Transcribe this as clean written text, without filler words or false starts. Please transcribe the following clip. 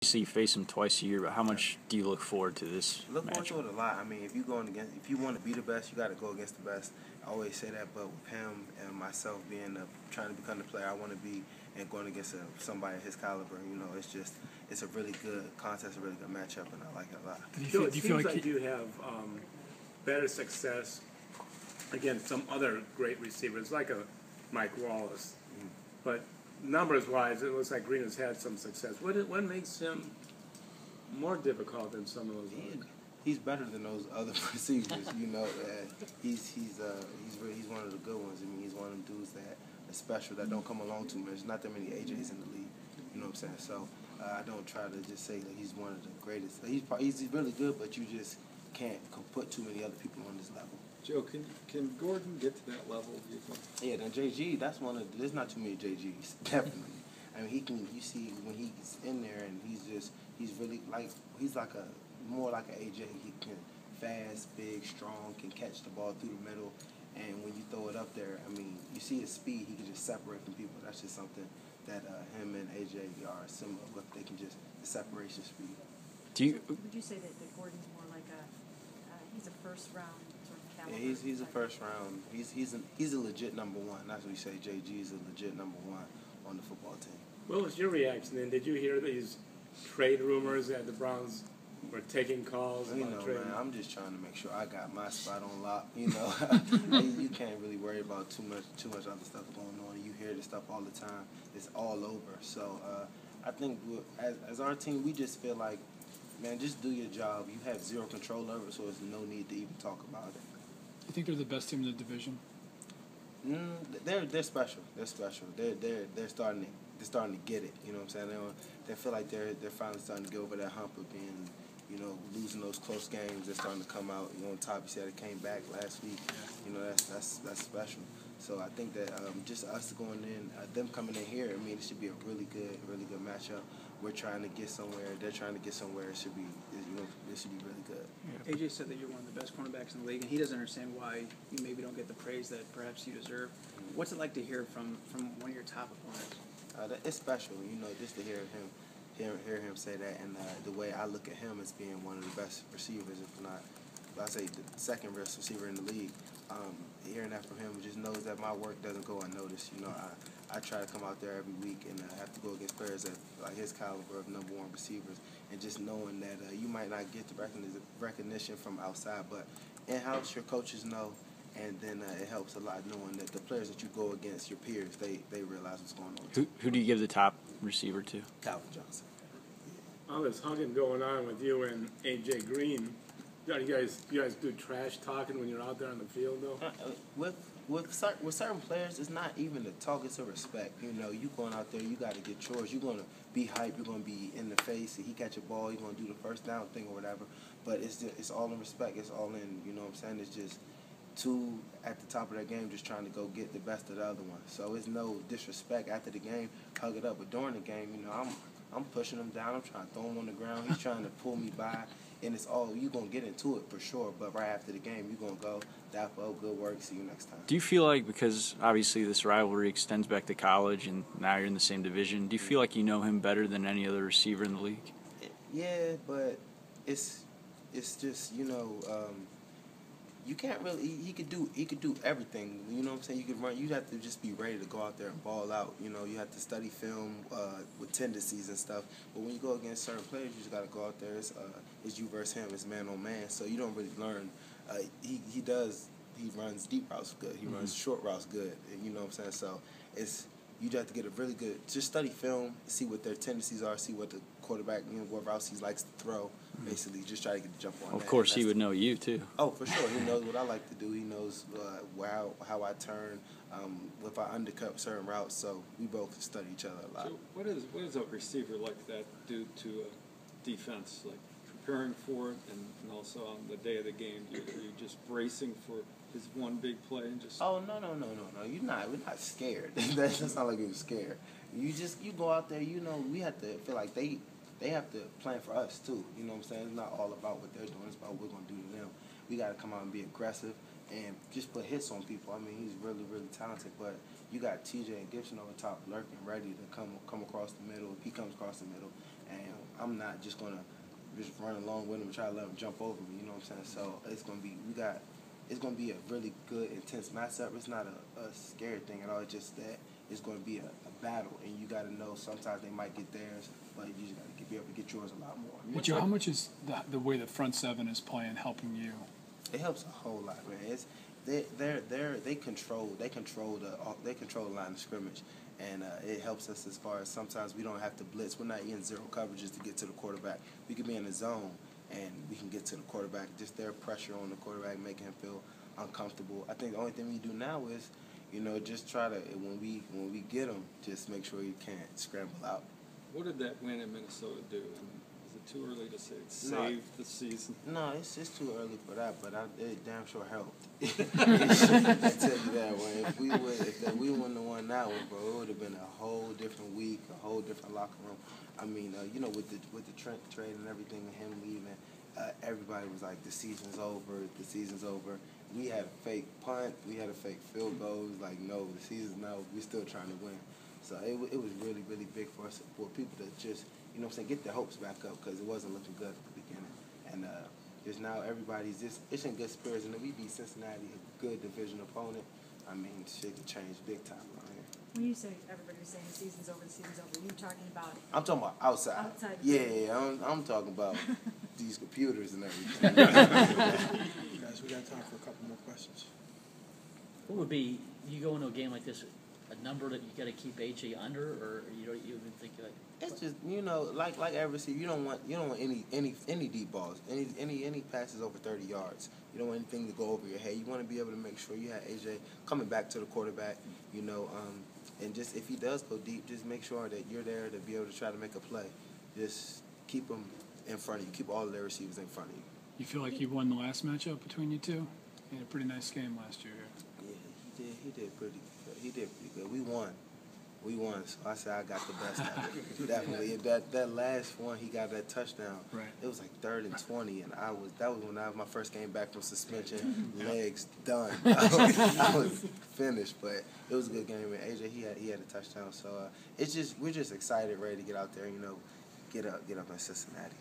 So you face him twice a year, but how much do you look forward to this Look match? forward to it a lot. I mean, if you want to be the best, you got to go against the best. I always say that, but with him and myself trying to become the player I want to be and going against somebody of his caliber, it's a really good contest, a really good matchup, and I like it a lot. Do you feel like you have better success against some other great receivers, like a Mike Wallace, but numbers-wise, it looks like Green has had some success. What makes him more difficult than some of those others? He's better than those other receivers. He's one of the good ones. I mean, he's one of them dudes that are special, that don't come along too much. There's not that many AJs in the league. You know what I'm saying? So I don't try to just say that he's one of the greatest. He's really good, but you just can't put too many other people on this level. Joe, can Gordon get to that level, do you think? Yeah, then JG, there's not too many JGs, definitely. I mean, you see when he's in there and he's really more like an AJ. He can fast, big, strong, can catch the ball through the middle. And when you throw it up there, I mean, you see his speed, he can just separate from people. That's just something that him and AJ are similar with. They can just, the separation speed. Would you say that Gordon's more like he's a first round sort of caliber? Yeah, he's a first round. He's a legit number one. That's what we say. JG is a legit number one on the football team. What was your reaction then? Did you hear these trade rumors that the Browns were taking calls about trading? Man, I'm just trying to make sure I got my spot on lock. You can't really worry about too much other stuff going on. You hear this stuff all the time. It's all over. So I think as our team, we just feel like, man, just do your job. You have zero control over it, so there's no need to even talk about it. You think they're the best team in the division? They're special. They're special. They're starting to get it. You know what I'm saying? They feel like they're finally starting to get over that hump of being, losing those close games. They're starting to come out, on top. You said it came back last week. That's special. So I think that just us going in, them coming in here, I mean, it should be a really good matchup. We're trying to get somewhere. They're trying to get somewhere. It should be really good. Yeah. AJ said that you're one of the best cornerbacks in the league, and he doesn't understand why you maybe don't get the praise that perhaps you deserve. What's it like to hear from one of your top opponents? It's special, just to hear him say that, and the way I look at him as being one of the best receivers, if not, I say the second best receiver in the league. Hearing that from him just knows that my work doesn't go unnoticed. I try to come out there every week and have to go against players that like his caliber of number one receivers, and just knowing that you might not get the recognition from outside, but in-house your coaches know, and then it helps a lot knowing that the players that you go against, your peers, they realize what's going on. Who do you give the top receiver to? Calvin Johnson. All this hugging going on with you and AJ Green. You guys do trash talking when you're out there on the field, though? With certain players, it's not even a talk, it's a respect. You going out there, you got to get yours. You're going to be hyped, you're going to be in the face. If he catch a ball, you're going to do the first down thing or whatever. But it's all in respect. It's all in, you know what I'm saying? It's just two at the top of their game just trying to go get the best of the other one. So it's no disrespect after the game, hug it up. But during the game, I'm pushing him down. I'm trying to throw him on the ground. He's trying to pull me by. And it's all, you're going to get into it for sure, but right after the game, you're going to go, Dapo, good work, see you next time. Do you feel like, because obviously this rivalry extends back to college and now you're in the same division, do you feel like you know him better than any other receiver in the league? Yeah, but it's just, you can't really, he could do everything, you know what I'm saying? You could run, you have to just be ready to go out there and ball out, you have to study film with tendencies and stuff, but when you go against certain players, you just got to go out there, it's you versus him, it's man on man, so you don't really learn, he runs deep routes good, he runs short routes good, you know what I'm saying, so you have to get a really good, just study film, see what their tendencies are, see what the quarterback, what routes he likes to throw, basically, just try to get the jump on that. Of course, he would know you, too. Oh, for sure. He knows what I like to do. He knows how I turn, if I undercut certain routes, so we both study each other a lot. So what does a receiver like that do to a defense, like preparing for it and also on the day of the game? Are you just bracing for his one big play and just... Oh, no. We're not scared. That's not like we were scared. You go out there, we have to feel like they have to plan for us, too. You know what I'm saying? It's not all about what they're doing. It's about what we're going to do to them. We got to come out and be aggressive and just put hits on people. I mean, he's really, really talented, but you got TJ and Gibson over top lurking, ready to come across the middle. If he comes across the middle, and I'm not just gonna just run along with him and try to let him jump over me. You know what I'm saying? So it's gonna be it's gonna be a really good, intense matchup. It's not a scary thing at all. It's just that it's gonna be a battle, and you gotta know sometimes they might get theirs, but you just gotta be able to get yours a lot more. But Joe, how much is the way the front seven is playing helping you? It helps a whole lot, man. They control the line of scrimmage, and it helps us as far as sometimes we don't have to blitz. We're not in zero coverages to get to the quarterback. We can be in the zone and we can get to the quarterback. Just their pressure on the quarterback making him feel uncomfortable. I think the only thing we do now is, just try to when we get him, just make sure you can't scramble out. What did that win in Minnesota do? I mean, is it too early to say it saved the season? No, it's just too early for that, but it damn sure helped. I tell you that, man. If we wouldn't have won that one, bro, it would have been a whole different week, a whole different locker room. I mean, with the Trent trade and everything, and him leaving, everybody was like, the season's over. We had a fake punt. We had a fake field goal. It was like, no, the season's now. We're still trying to win. So it was really, really big for us, for people to just, get their hopes back up, because it wasn't looking good at the beginning. And just now everybody's it's in good spirits. And if we beat Cincinnati, a good division opponent, I mean, shit can change big time around here. When you say everybody's saying the season's over, you're talking about I'm talking about outside. Outside. Yeah, I'm talking about these computers and everything. Guys, we got time for a couple more questions. What would be, you go into a game like this, a number that you got to keep AJ under, or you don't even think like? It's just like every receiver, you don't want any deep balls, any passes over 30 yards. You don't want anything to go over your head. You want to be able to make sure you have AJ coming back to the quarterback. And just if he does go deep, just make sure that you're there to be able to try to make a play. Just keep them in front of you. Keep all of their receivers in front of you. You feel like you won the last matchup between you two? You had a pretty nice game last year. Yeah, he did pretty good. He did pretty good. We won. So I said I got the best out of it. Definitely. That last one, he got that touchdown. Right. It was like 3rd and 20, and that was when I was my first game back from suspension. Legs done. I was finished, but it was a good game. And AJ, he had a touchdown. So we're just excited, ready to get out there. Get up in Cincinnati.